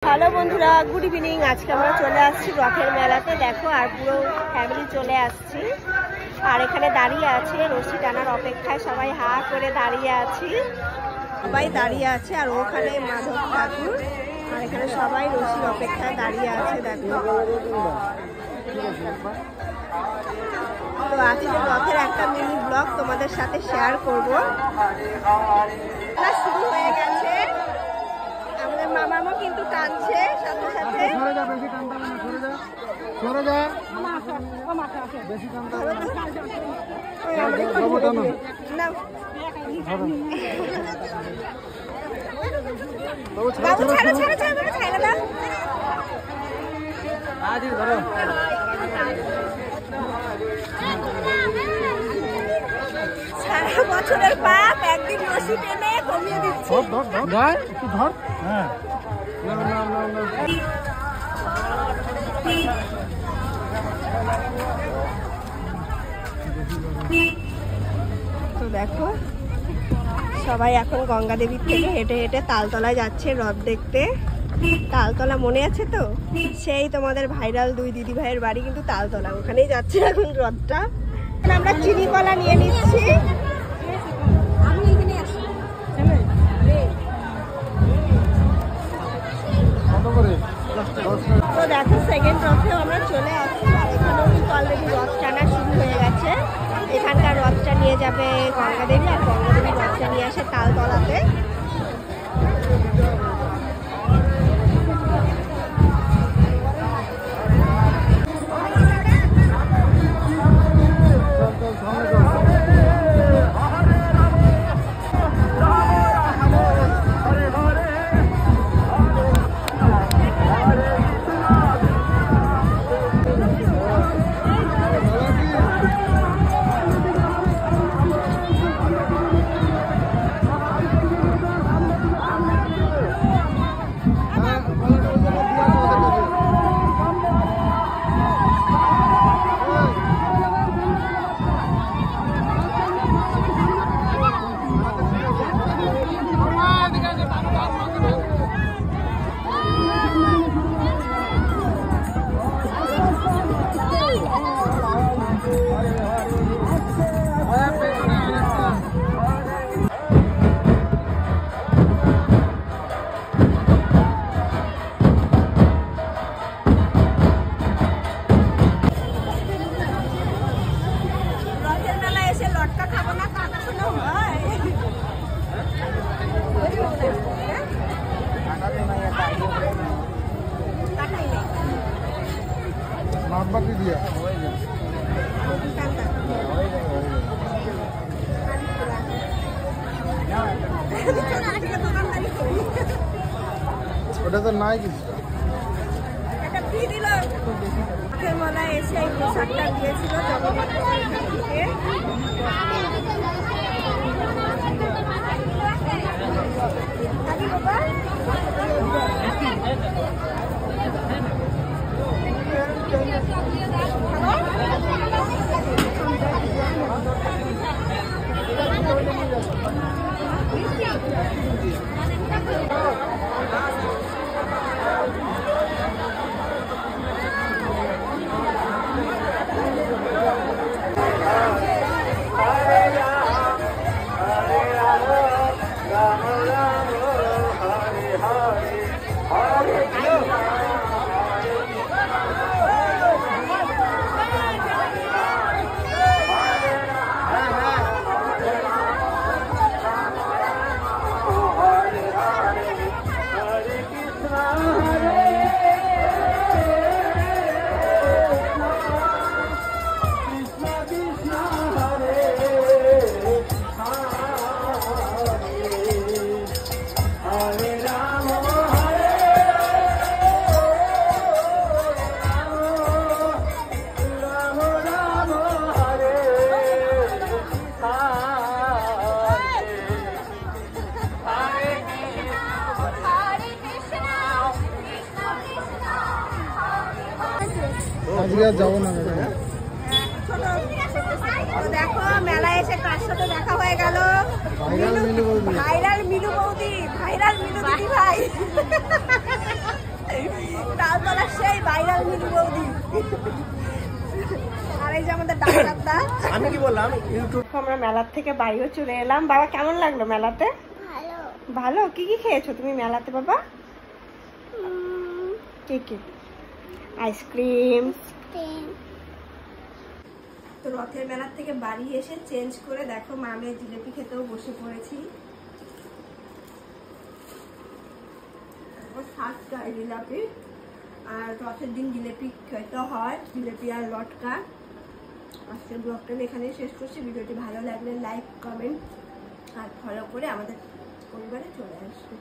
Hello বন্ধুরা, good evening. আজকে আমরা চলে আসছি রথের মেলাতে। দেখো, আর পুরো ফ্যামিলি চলে আসছি। আর এখানে দাঁড়িয়ে আছে রশি টানার অপেক্ষায়, সবাই হা করে দাঁড়িয়ে আছি। সবাই দাঁড়িয়ে আছে আর ওখানে মাধব ঠাকুর, আর এখানে সবাই রশির অপেক্ষায় দাঁড়িয়ে আছে। দেখো, তো আজকে রথের একটা মিনি ব্লগ তোমাদের সাথে শেয়ার করবো। শুরু হয়ে গেছে, আমাদের মামামও কিন্তু টানছে সাথে সাথে। সারা বছরের পাপ একদিন রশি টেনে কমিয়ে দিচ্ছে। তো দেখো, সবাই এখন গঙ্গা দেবীর থেকে হেঁটে হেঁটে তালতলায় যাচ্ছে রথ দেখতে। তালতলা মনে আছে তো? সেই তোমাদের ভাইরাল দুই দিদি ভাইয়ের বাড়ি কিন্তু তালতলা, ওখানেই যাচ্ছে এখন রথটা। আমরা চিনি কলা নিয়ে নিচ্ছি। তো দেখো, সেকেন্ড রথেও আমরা চলে আসছি। আর এখানেও কিন্তু অলরেডি রথ টানা শুরু হয়ে গেছে। এখানকার রথটা নিয়ে যাবে গঙ্গা দেবী, আর গঙ্গা দেবী রথটা নিয়ে আসে তালতলাতে। ওটা তো নাই কিছু, এটা ফ্রি দিল। রথের মেলায় এসে এই পোশাকটা দিয়েছিল জগন্নাথ থেকে। যাবো না। দেখো, মেলায় এসে কার সাথে দেখা হয়ে গেল? ভাইরাল মিলু বৌদি, ভাইরাল মিলু দিদি ভাই। ভাইরাল মিনি বৌদি। আর এই যে আমাদের ডাক্তারদা। আমি কি বললাম ইউটিউব। আমরা মেলার থেকে বাইরে চলে এলাম। বাবা কেমন লাগলো মেলাতে? ভালো। ভালো। কি কি খেয়েছো তুমি মেলাতে বাবা? কি কি? আইসক্রিম। তো রথের মেলার থেকে বাড়ি এসে চেঞ্জ করে দেখো মামের জিলিপি খেতেও বসে পড়েছি। জিলাপি আর রথের দিন জিলিপি খেতে হয়, জিলিপি আর লটকা। আজকের ব্লগটা এখানে শেষ করছি। ভিডিওটি ভালো লাগলে লাইক কমেন্ট আর ফলো করে আমাদের পরিবারে চলে আসবে।